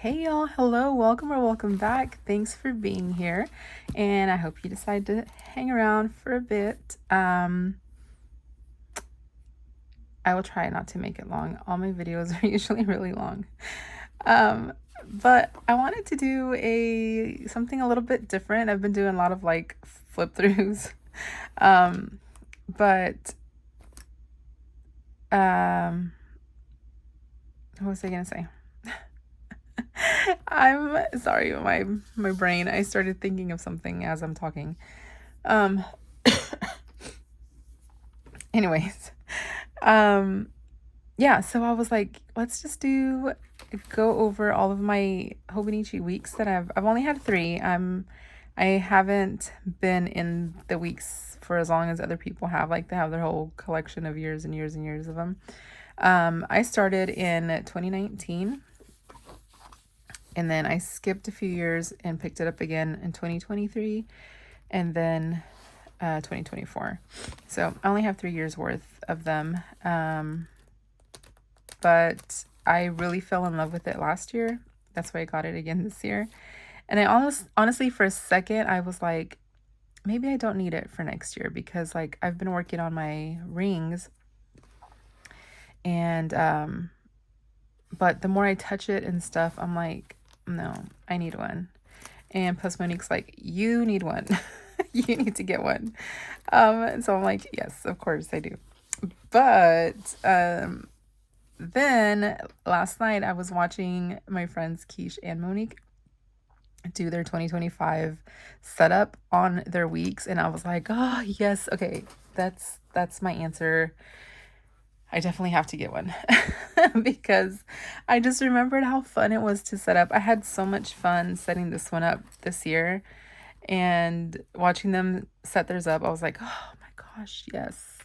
Hey y'all, hello, welcome or welcome back. Thanks for being here. And I hope you decide to hang around for a bit. I will try not to make it long. All my videos are usually really long. Um, but I wanted to do something a little bit different. I've been doing a lot of like flip throughs. Um, but what was I gonna say? I'm sorry, my brain. I started thinking of something as I'm talking. Um anyways, yeah, so I was like, let's just go over all of my Hobonichi weeks that I've only had 3. I haven't been in the weeks for as long as other people have. Like they have their whole collection of years and years and years of them. I started in 2019, and then I skipped a few years and picked it up again in 2023, and then 2024. So I only have 3 years worth of them. But I really fell in love with it last year. That's why I got it again this year. And I honestly, for a second, I was like, maybe I don't need it for next year, because like I've been working on my rings, and but the more I touch it and stuff, I'm like, no, I need one. And plus Monique's like, you need one. You need to get one. And so I'm like, yes, of course I do. But then last night I was watching my friends Keish and Monique do their 2025 setup on their weeks, and I was like, oh yes, okay, that's my answer. I definitely have to get one. Because I just remembered how fun it was to set up. I had so much fun setting this one up this year, and watching them set theirs up, I was like, oh my gosh, yes.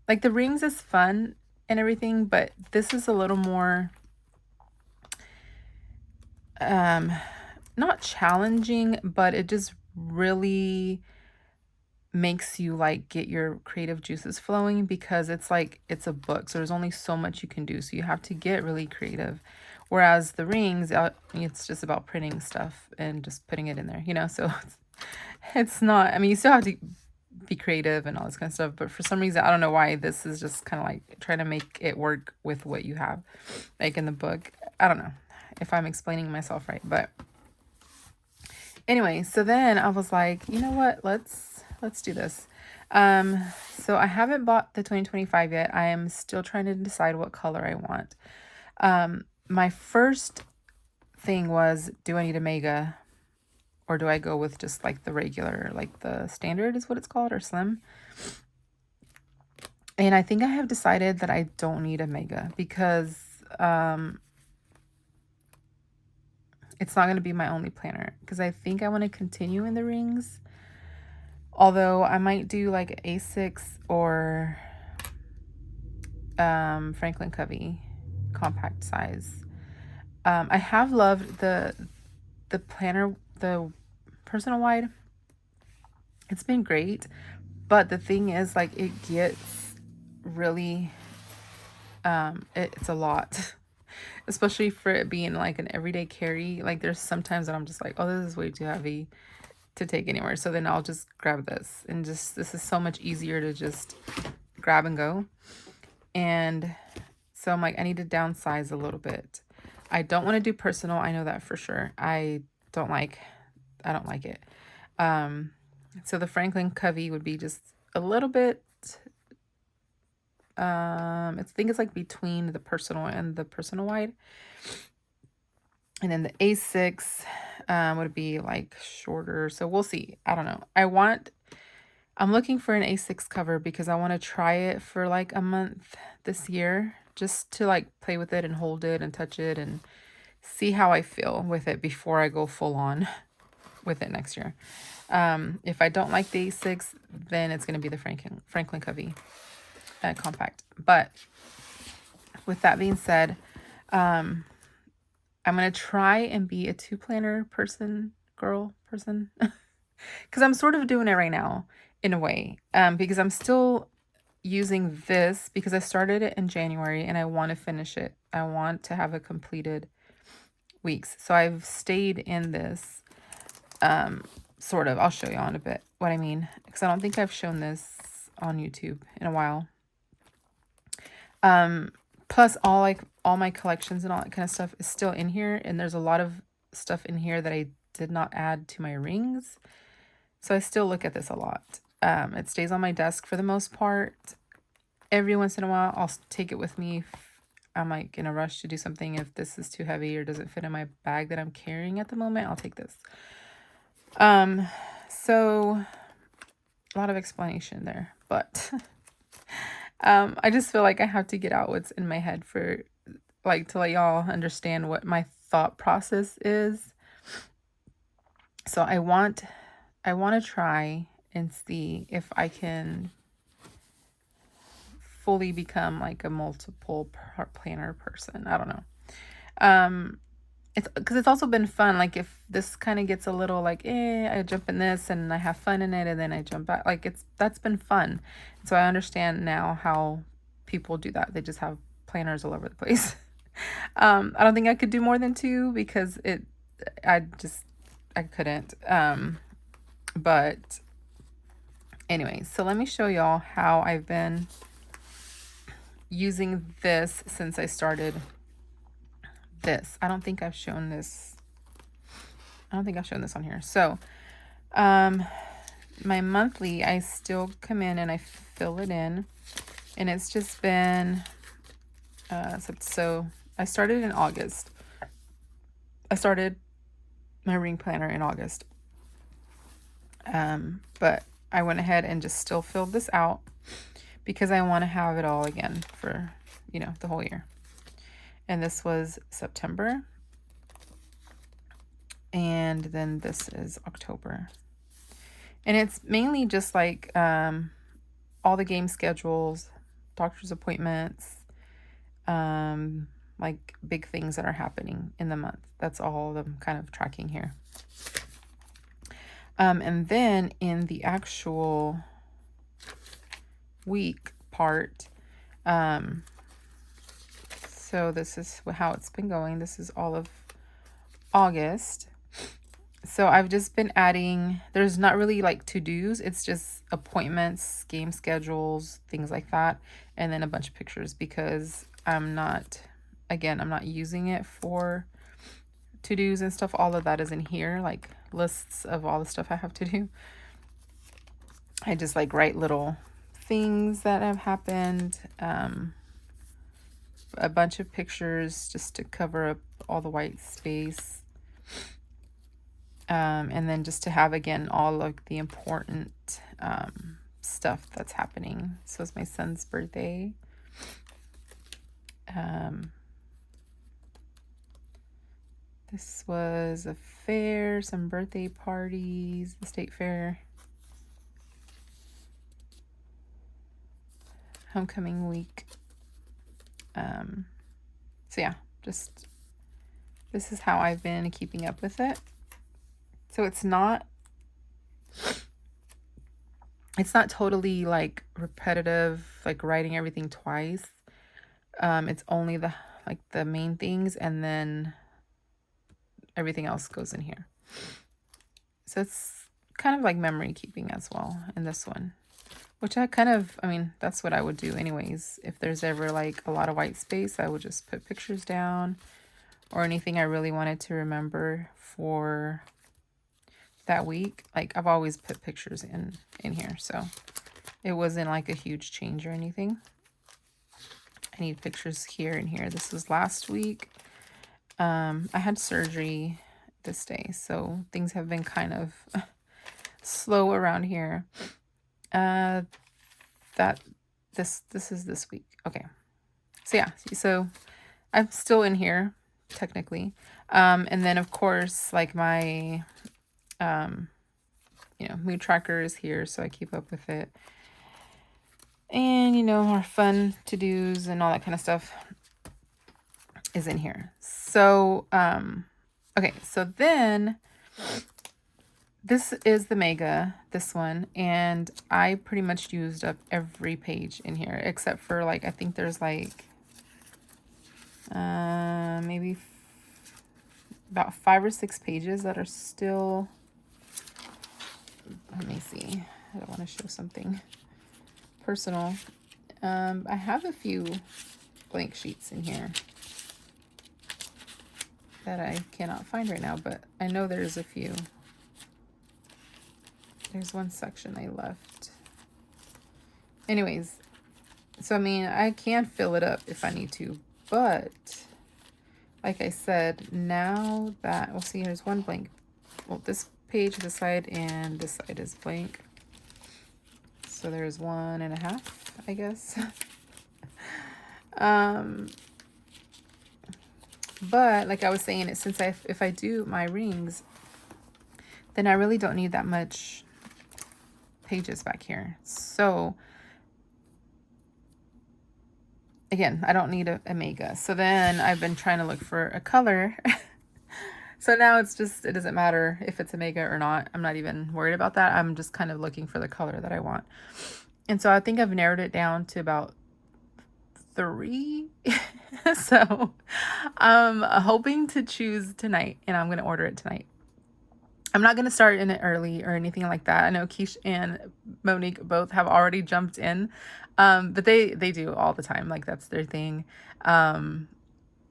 Like the rings is fun and everything, but this is a little more not challenging, but it just really makes you like get your creative juices flowing, because it's like it's a book, so there's only so much you can do, so you have to get really creative. Whereas the rings, it's just about printing stuff and just putting it in there, so it's not, I mean, you still have to be creative and all this kind of stuff, but for some reason I don't know why this is just kind of like trying to make it work with what you have like in the book. I don't know if I'm explaining myself right, but anyway, so then I was like, you know what, let's do this. So I haven't bought the 2025 yet. I am still trying to decide what color I want. My first thing was, do I need a mega, or do I go with just like the regular, like the standard is what it's called, or slim? And I think I have decided that I don't need a mega, because it's not going to be my only planner, because I think I want to continue in the rings. Although I might do like A6 or Franklin Covey compact size. I have loved the planner, the personal wide. It's been great, but the thing is, like, it gets really it's a lot. Especially for it being like an everyday carry. Like there's sometimes that I'm just like, oh, this is way too heavy to take anywhere. So then I'll just grab this, and just, this is so much easier to just grab and go. And so I'm like, I need to downsize a little bit. I don't want to do personal. I know that for sure. I don't like it. So the Franklin Covey would be just a little bit, I think it's like between the personal and the personal wide. And then the A6 would be like shorter. So we'll see. I don't know. I'm looking for an A6 cover, because I want to try it for like a month this year, just to like play with it and hold it and touch it and see how I feel with it before I go full on with it next year. If I don't like the A6, then it's going to be the Franklin Covey compact. But with that being said, I'm going to try and be a 2-planner person, because I'm sort of doing it right now in a way, because I'm still using this because I started it in January and I want to finish it. I want to have it completed weeks. So I've stayed in this, sort of. I'll show you in a bit what I mean, because I don't think I've shown this on YouTube in a while. Plus all my collections and all that kind of stuff is still in here, and there's a lot of stuff in here that I did not add to my rings. So I still look at this a lot. It stays on my desk for the most part. Every once in a while, I'll take it with me if I'm like in a rush to do something. If this is too heavy or doesn't fit in my bag that I'm carrying at the moment, I'll take this. So a lot of explanation there, but I just feel like I have to get out what's in my head for like to let y'all understand what my thought process is. So I want to try and see if I can fully become like a multiple planner person. I don't know. It's because it's also been fun. Like if this kind of gets a little like, I jump in this and I have fun in it and then I jump back. Like that's been fun. So I understand now how people do that. They just have planners all over the place. I don't think I could do more than 2 because I couldn't. But anyway, so let me show y'all how I've been using this since I started this. I don't think I've shown this. I don't think I've shown this on here. So, my monthly, I still come in and I fill it in, and it's just been, so I started in August. I started my ring planner in August. But I went ahead and just still filled this out because I want to have it all again for, the whole year. And this was September. And then this is October. And it's mainly just like all the game schedules, doctor's appointments, like big things that are happening in the month. That's all I'm kind of tracking here. And then in the actual week part, so this is how it's been going. This is all of August. So I've just been adding, there's not really like to-dos. It's just appointments, game schedules, things like that. And then a bunch of pictures because I'm not using it for to-dos and stuff. All of that is in here, like lists of all the stuff I have to do. I just like write little things that have happened. A bunch of pictures just to cover up all the white space. And then just to have, again, all of the important stuff that's happening. So it's my son's birthday. This was a fair, some birthday parties, the state fair. Homecoming week. So yeah, just this is how I've been keeping up with it. So it's not totally like repetitive, like writing everything twice. It's only the main things, and then everything else goes in here. So it's kind of like memory keeping as well in this one, which that's what I would do anyways. If there's ever like a lot of white space, I would just put pictures down or anything I really wanted to remember for that week. Like I've always put pictures in here, so it wasn't like a huge change or anything. I need pictures here and here. This was last week. I had surgery this day, so things have been kind of slow around here. This is this week. Okay. So yeah, so I'm still in here technically. And then of course, like my mood tracker is here, so I keep up with it. And our fun to-dos and all that kind of stuff is in here. So okay, so then This is the Mega, this one, and I pretty much used up every page in here except for like, I think there's like maybe about 5 or 6 pages that are still, let me see, I don't want to show something personal. I have a few blank sheets in here that I cannot find right now, but I know there's a few. There's one section I left. Anyways, so I mean, I can fill it up if I need to, but like I said, now that, we'll see, here's one blank. Well, this page, this side, and this side is blank. So there's 1.5, I guess. But like I was saying, since if I do my rings, then I really don't need that much pages back here. So again, I don't need a Mega. So then I've been trying to look for a color. So now it's just, it doesn't matter if it's a Mega or not. I'm not even worried about that. I'm just kind of looking for the color that I want. And so I think I've narrowed it down to about 3. So I'm hoping to choose tonight, and I'm going to order it tonight. I'm not going to start in it early or anything like that. I know Keish and Monique both have already jumped in, but they do all the time. Like, that's their thing. And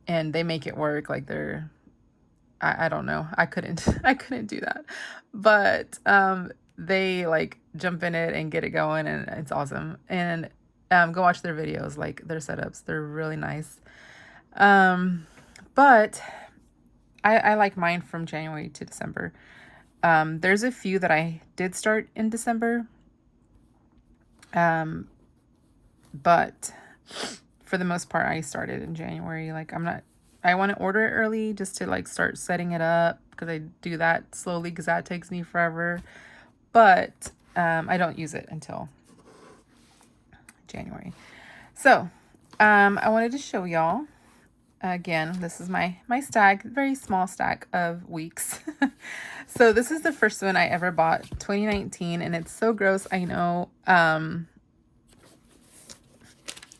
they make it work. Like, I don't know. I couldn't do that. But they like jump in it and get it going, and it's awesome. And go watch their videos, like their setups. They're really nice. But I like mine from January to December. There's a few that I did start in December. But for the most part, I started in January. Like, I want to order it early just to like start setting it up, because I do that slowly because that takes me forever. But I don't use it until January. So I wanted to show y'all again. This is my stack, very small stack of weeks. So this is the first one I ever bought, 2019, and it's so gross, I know.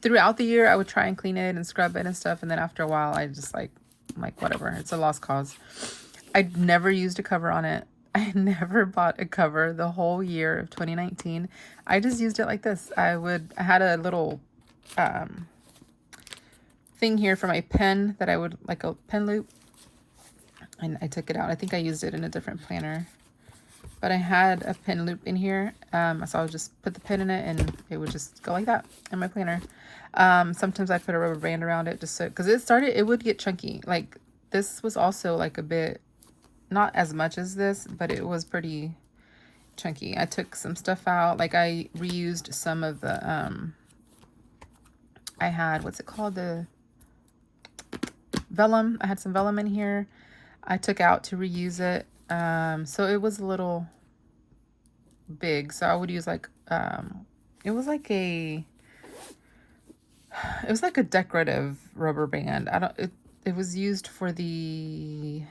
Throughout the year I would try and clean it and scrub it and stuff, and then after a while I just like whatever, it's a lost cause. I never used a cover on it. I never bought a cover the whole year of 2019. I just used it like this. I had a little thing here for my pen that I would, like a pen loop, and I took it out. I think I used it in a different planner, but I had a pen loop in here. So I would just put the pen in it and it would just go like that in my planner. Sometimes I put a rubber band around it just so, because it would get chunky. Like, this was also like a bit, not as much as this, but it was pretty chunky. I took some stuff out. Like, I reused some of the, I had, what's it called? The vellum. I had some vellum in here. I took out to reuse it. So it was a little big. So I would use like, it was like a decorative rubber band. It was used for the,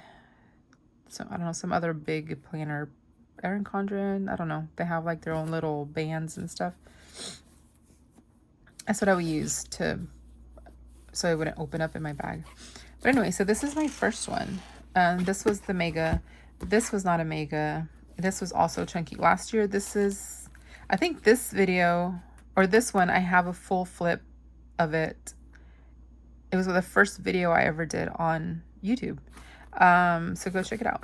so I don't know, some other big planner, Erin Condren, I don't know. They have like their own little bands and stuff. That's what I would use so it wouldn't open up in my bag. But anyway, so this is my first one. This was the Mega. This was not a Mega. This was also chunky. Last year, I think this video, or this one, I have a full flip of it. It was the first video I ever did on YouTube. So go check it out.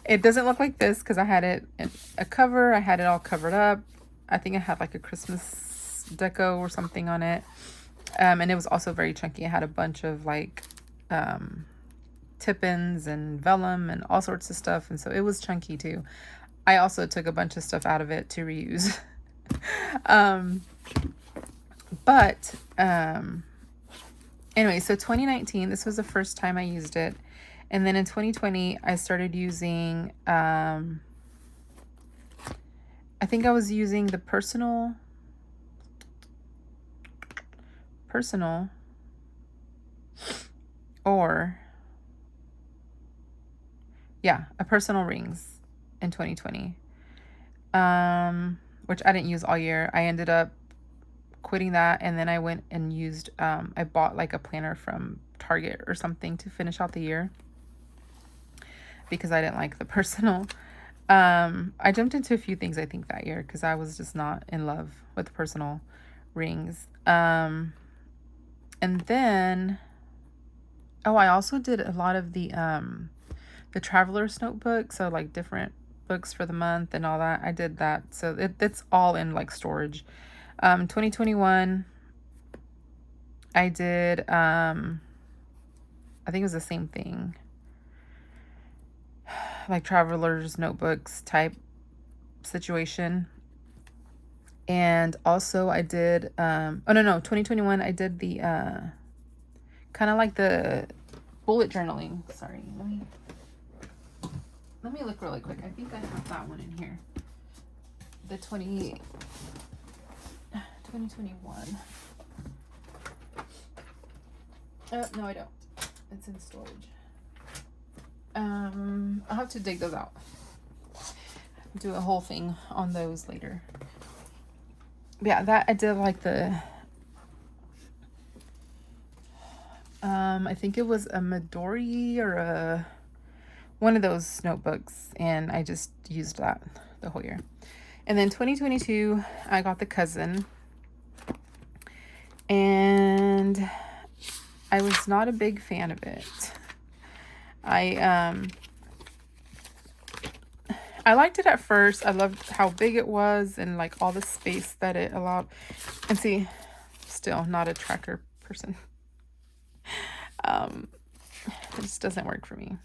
It doesn't look like this because I had it in a cover. I had it all covered up. I think I had like a Christmas deco or something on it. And it was also very chunky. I had a bunch of like tip-ins and vellum and all sorts of stuff. And so it was chunky too. I also took a bunch of stuff out of it to reuse. Anyway, so 2019, this was the first time I used it. And then in 2020, I started using, I think I was using the personal, or, yeah, a personal rings. in 2020, which I didn't use all year. I ended up quitting that, and then I went and used, I bought like a planner from Target or something to finish out the year because I didn't like the personal. I jumped into a few things, I think, that year because I was just not in love with personal rings. And then, oh, I also did a lot of the traveler's notebook, so like different books for the month and all that. I did that, so it's all in like storage. 2021, I did, I think it was the same thing, like traveler's notebooks type situation. And also I did, oh no, 2021, I did the, kind of like the bullet journaling. Sorry, let me look really quick. I think I have that one in here. The 2021. No, I don't. It's in storage. I'll have to dig those out. Do a whole thing on those later. But yeah, that I did like the I think it was a Midori or one of those notebooks, and I just used that the whole year. And then 2022, I got the cousin, and I was not a big fan of it. I liked it at first. I loved how big it was and like all the space that it allowed. And see, still not a tracker person. It just doesn't work for me.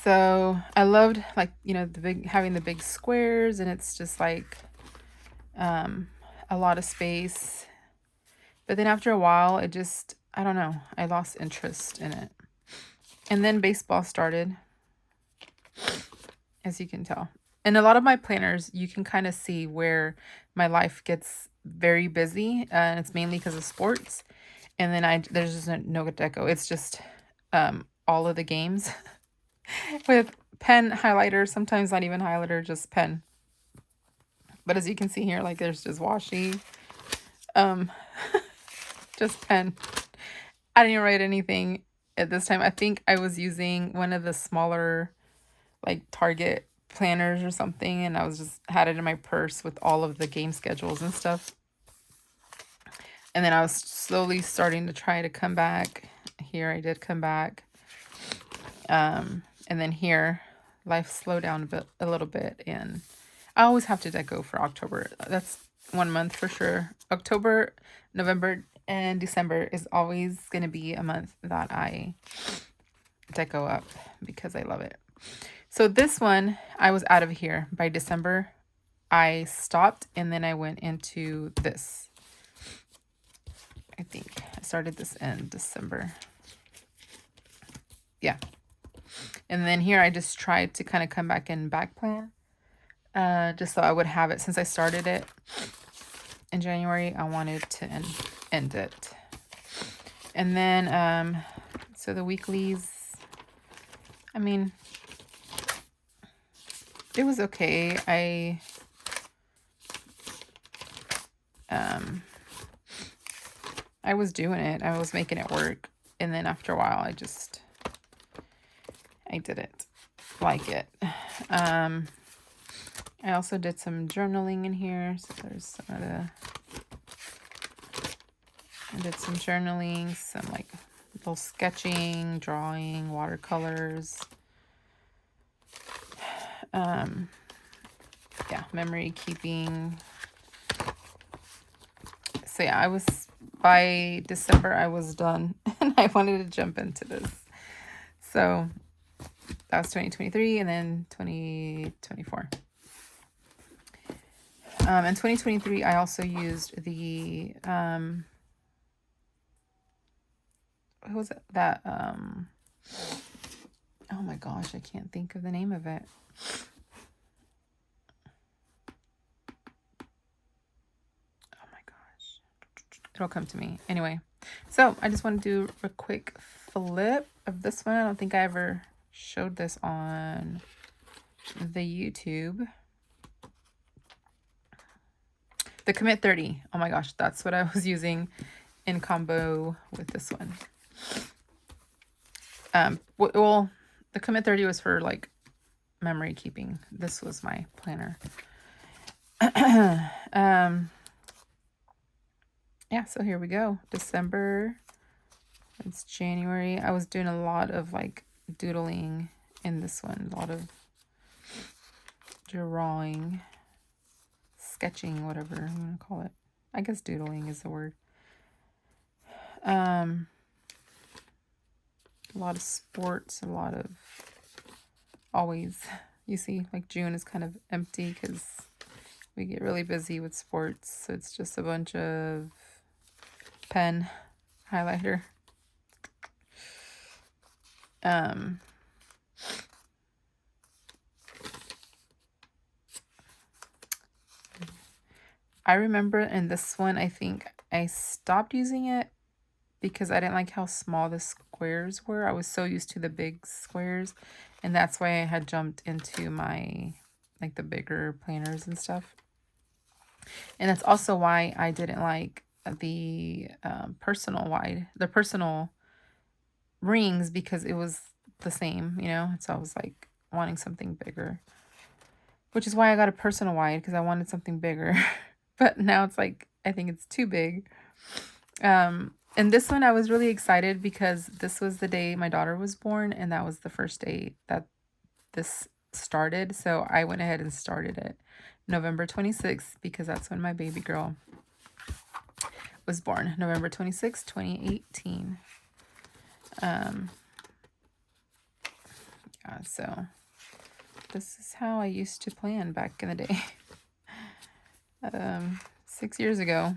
So I loved, like, you know, having the big squares, and it's just like a lot of space. But then after a while, it just, I don't know, I lost interest in it. And then baseball started, as you can tell. And a lot of my planners, you can kind of see where my life gets very busy, and it's mainly because of sports. And then there's just no deco. It's just all of the games with pen highlighter, sometimes not even highlighter, just pen. But as you can see here, like there's just washi, just pen. I didn't write anything at this time. I think I was using one of the smaller, like Target planners or something, and I was just had it in my purse with all of the game schedules and stuff. And then I was slowly starting to try to come back. Here I did come back. And then here, life slowed down a little bit, and I always have to deco for October. That's 1 month for sure. October, November, and December is always going to be a month that I deco up because I love it. So this one, I was out of here by December. I stopped, and then I went into this. I think I started this in December. Yeah. And then here I just tried to kind of come back in back plan. Just so I would have it. Since I started it in January, I wanted to end it. And then, so the weeklies, I mean, it was okay. I was doing it. I was making it work. And then after a while, I didn't like it. I also did some journaling in here. So there's some of I did some journaling, some like little sketching, drawing, watercolors. Yeah, memory keeping. So yeah, by December, I was done, and I wanted to jump into this. So that was 2023, and then 2024. In 2023, I also used the, what was it? That, oh my gosh, I can't think of the name of it. Oh my gosh. It'll come to me. Anyway, so I just want to do a quick flip of this one. I don't think I ever showed this on the YouTube. The Commit 30. Oh my gosh, that's what I was using in combo with this one. Well, the Commit 30 was for like memory keeping. This was my planner. Yeah, so here we go. December. It's January. I was doing a lot of like doodling in this one. A lot of drawing, sketching, whatever you want to call it. I guess doodling is the word. A lot of sports, a lot of always, you see, like June is kind of empty because we get really busy with sports. So it's just a bunch of pen, highlighter. I remember in this one, I think I stopped using it because I didn't like how small the squares were. I was so used to the big squares, and that's why I had jumped into my, like, the bigger planners and stuff. And that's also why I didn't like the personal rings, because it was the same, you know? So I was like wanting something bigger, which is why I got a personal wide, because I wanted something bigger. But now it's like, I think it's too big. And this one I was really excited because this was the day my daughter was born, and that was the first day that this started. So I went ahead and started it November 26th, because that's when my baby girl was born. November 26th, 2018. Yeah, so this is how I used to plan back in the day. 6 years ago.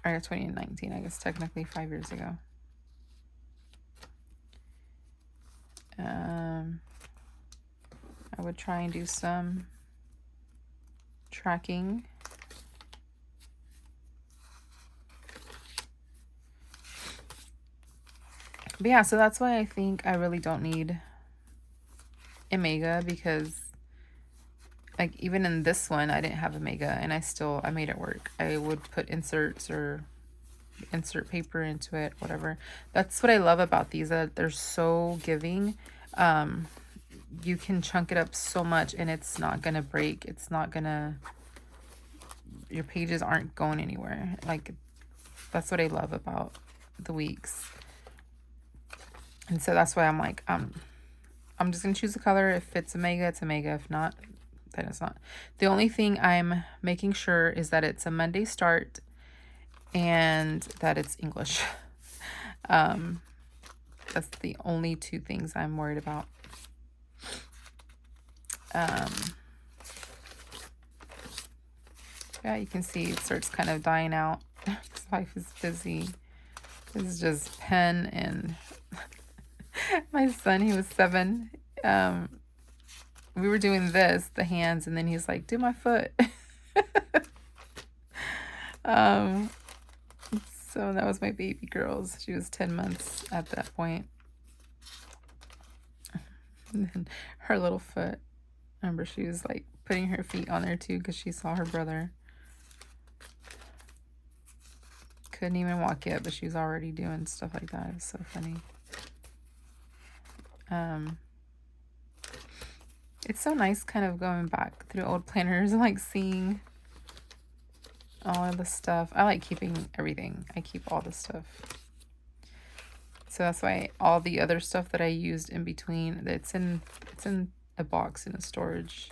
Or 2019, I guess technically 5 years ago. I would try and do some tracking. But yeah, so that's why I think I really don't need Omega, because like even in this one I didn't have Omega and I made it work. I would put inserts or insert paper into it, whatever. That's what I love about these, that they're so giving. You can chunk it up so much and it's not gonna break. It's not gonna, your pages aren't going anywhere. Like, that's what I love about the weeks. And so that's why I'm like, I'm just gonna choose a color. If it's Omega, it's Omega. If not, then it's not. The only thing I'm making sure is that it's a Monday start and that it's English. That's the only two things I'm worried about. Yeah, you can see it starts kind of dying out. Life is busy. This is just pen and my son, he was 7. We were doing this, the hands, and then he's like, do my foot. So that was my baby girl's. She was 10 months at that point. And then her little foot. Remember, she was like putting her feet on there too because she saw her brother. Couldn't even walk yet, but she was already doing stuff like that. It was so funny. It's so nice kind of going back through old planners and like seeing all of the stuff. I like keeping everything. I keep all the stuff. So that's why all the other stuff that I used in between, it's in a box in a storage.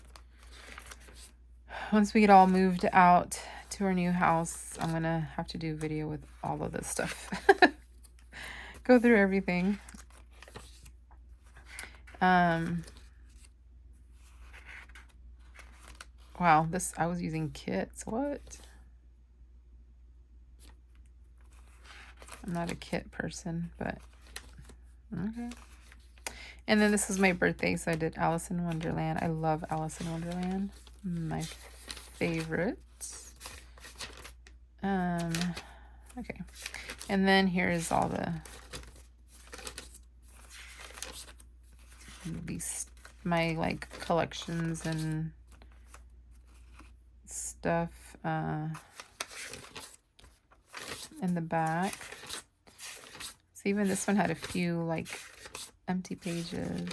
Once we get all moved out to our new house, I'm gonna have to do a video with all of this stuff. Go through everything. Wow, I was using kits. What? I'm not a kit person, but okay. And then this was my birthday, so I did Alice in Wonderland. I love Alice in Wonderland. My favorite. Okay. And then here is all the these, my like collections and stuff in the back. So even this one had a few like empty pages.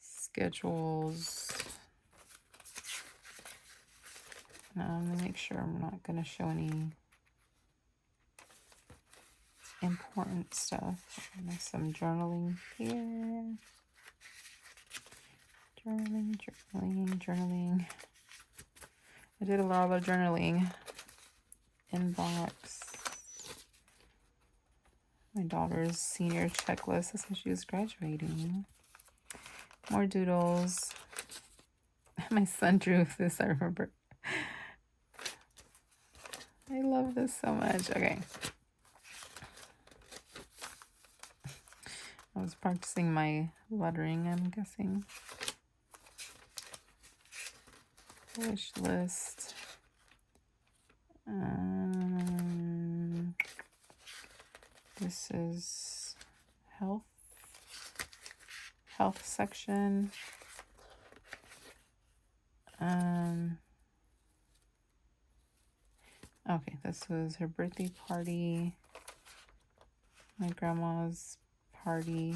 Schedules. Let me make sure I'm not going to show any important stuff. There's some journaling here. Journaling. I did a lot of journaling. Inbox. My daughter's senior checklist. That's when she was graduating. More doodles. My son drew this, I remember. I love this so much. Okay. I was practicing my lettering, I'm guessing. Wish list. This is health section. Okay, this was her birthday party, my grandma's party.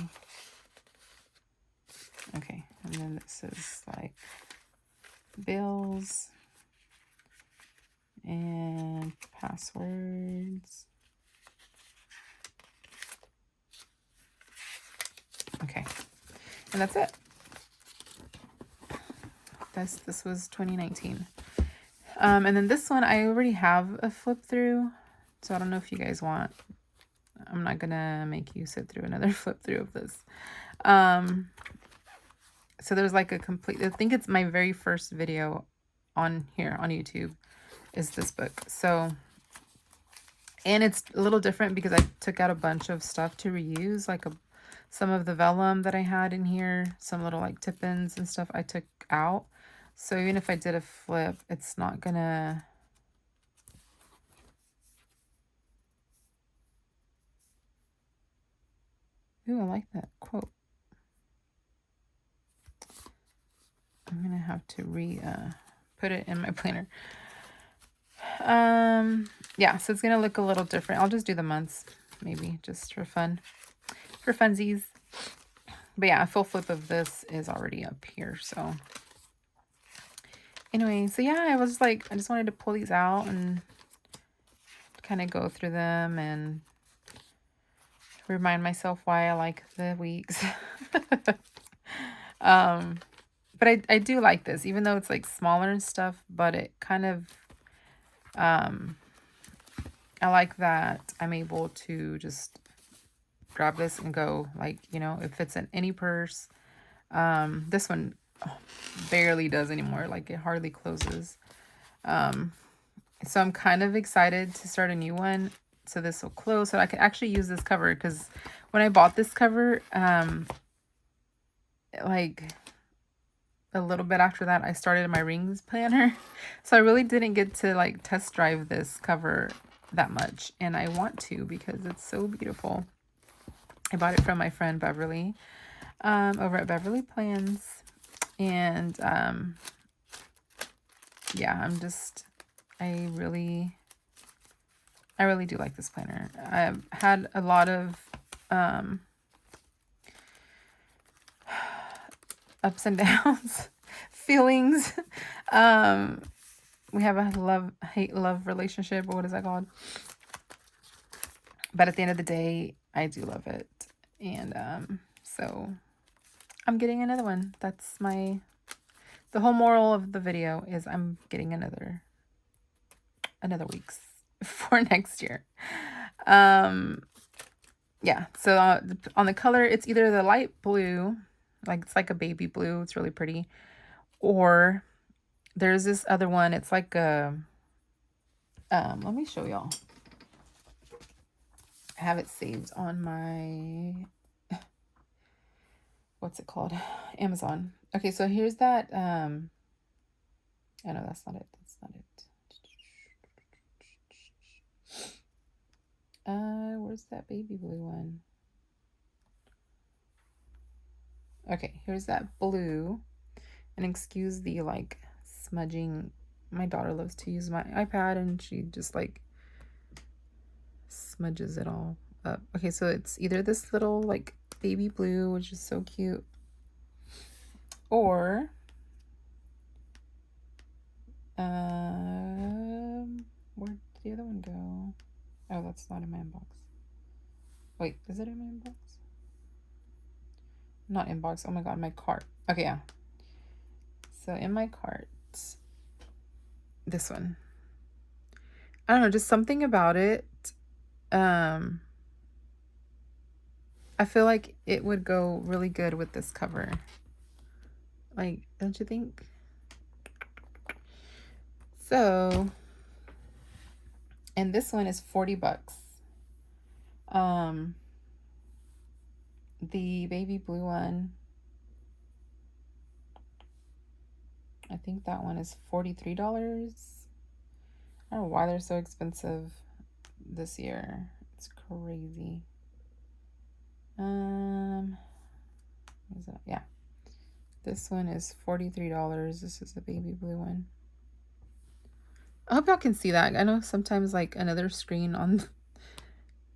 Okay, and then this is like bills and passwords. Okay, and that's it. This was 2019. And then this one, I already have a flip through, so I don't know if you guys want. I'm not gonna make you sit through another flip through of this. So there's like a complete, I think it's my very first video on here on YouTube is this book. So, and it's a little different because I took out a bunch of stuff to reuse, like some of the vellum that I had in here, some little like tip-ins and stuff I took out. So even if I did a flip, it's not gonna... Ooh, I like that quote. I'm gonna have to put it in my planner. Yeah, so it's gonna look a little different. I'll just do the months, maybe, just for fun, for funsies. But yeah, a full flip of this is already up here, so... Anyway, so yeah, I was like, I just wanted to pull these out and kind of go through them and remind myself why I like the weeks. But I do like this, even though it's like smaller and stuff, but it kind of, I like that I'm able to just grab this and go, like, you know, it fits in any purse. This one barely does anymore, like it hardly closes. So I'm kind of excited to start a new one, so this will close, so I can actually use this cover, because when I bought this cover, like a little bit after that, I started my rings planner, so I really didn't get to like test drive this cover that much, and I want to because it's so beautiful. I bought it from my friend Beverly, over at Beverly Plans, and yeah, I really do like this planner. I've had a lot of ups and downs, feelings. We have a hate-love relationship, or what is that called? But at the end of the day, I do love it. And so I'm getting another one. That's the whole moral of the video is I'm getting another week's for next year. Yeah, so on the color, it's either the light blue, like it's like a baby blue, it's really pretty, or there's this other one, it's like a, let me show y'all. I have it saved on my, what's it called? Amazon. Okay, so here's that, oh no, that's not it. Where's that baby blue one? Okay, here's that blue. And excuse the like smudging. My daughter loves to use my iPad and she just like smudges it all up. Okay, so it's either this little like baby blue, which is so cute, or where'd the other one go? Oh, that's not in my inbox. Wait, is it in my inbox? Not inbox. Oh my god, my cart. Okay, yeah. So in my cart, this one. I don't know, just something about it. I feel like it would go really good with this cover. Like, don't you think? So, and this one is 40 bucks. The baby blue one, I think that one is $43. I don't know why they're so expensive this year. It's crazy. Is that? Yeah. This one is $43. This is the baby blue one. I hope y'all can see that. I know sometimes like another screen on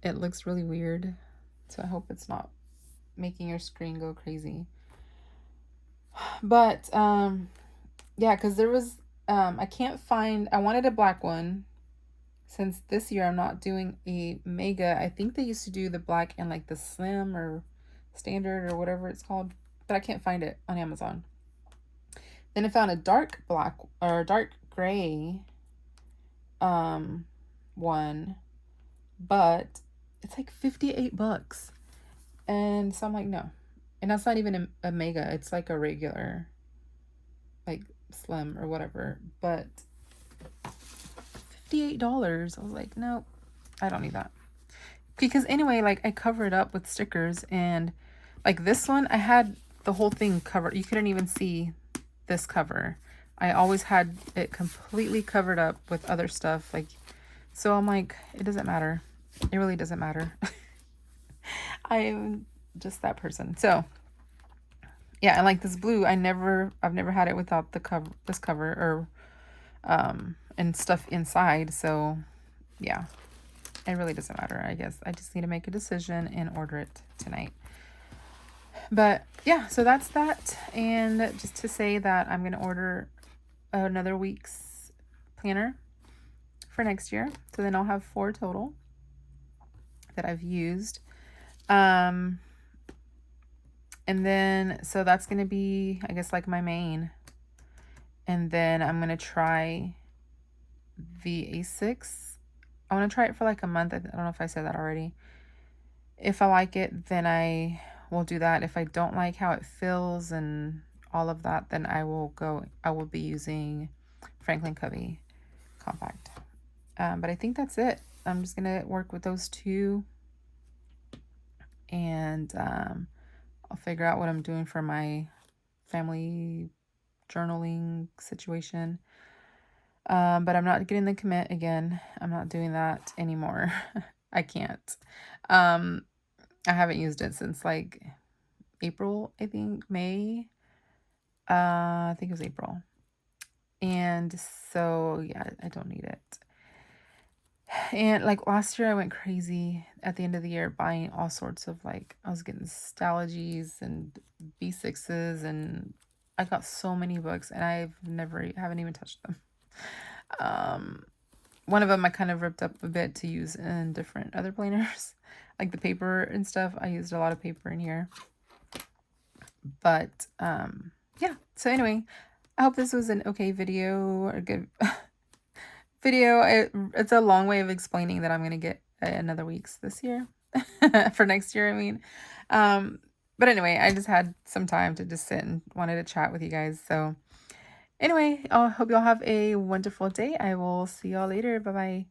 it looks really weird. So I hope it's not making your screen go crazy. But yeah, because there was I can't find, I wanted a black one. Since this year I'm not doing a mega. I think they used to do the black and like the slim or standard or whatever it's called, but I can't find it on Amazon. Then I found a dark black or dark gray one, but it's like 58 bucks. And so I'm like, no. And that's not even a mega. It's like a regular, like slim or whatever. But $58. I was like, nope, I don't need that. Because anyway, like I cover it up with stickers, and like this one, I had the whole thing covered. You couldn't even see this cover. I always had it completely covered up with other stuff. Like, so I'm like, it doesn't matter. It really doesn't matter. I'm just that person. So yeah, and like this blue, I've never had it without the cover, this cover, or and stuff inside. So yeah, it really doesn't matter. I guess I just need to make a decision and order it tonight. But yeah, so that's that. And just to say that I'm going to order another week's planner for next year. So then I'll have 4 total that I've used. And then, so that's going to be, I guess, like my main. And then I'm going to try the A6. I want to try it for like a month. I don't know if I said that already. If I like it, then I will do that. If I don't like how it feels and all of that, then I will be using Franklin Covey Compact. But I think that's it. I'm just going to work with those 2. And I'll figure out what I'm doing for my family journaling situation. But I'm not getting the commit again. I'm not doing that anymore. I can't. I haven't used it since like April, I think, May. I think it was April. And so, yeah, I don't need it. And like last year I went crazy at the end of the year buying all sorts of, like, I was getting Stalogies and B6s, and I got so many books, and haven't even touched them. One of them I kind of ripped up a bit to use in different other planners, like the paper and stuff. I used a lot of paper in here. But yeah, so anyway, I hope this was an okay video, or a good video. It's a long way of explaining that I'm going to get another week's this year for next year, I mean. But anyway, I just had some time to just sit and wanted to chat with you guys. So anyway, I hope y'all have a wonderful day. I will see y'all later. Bye-bye.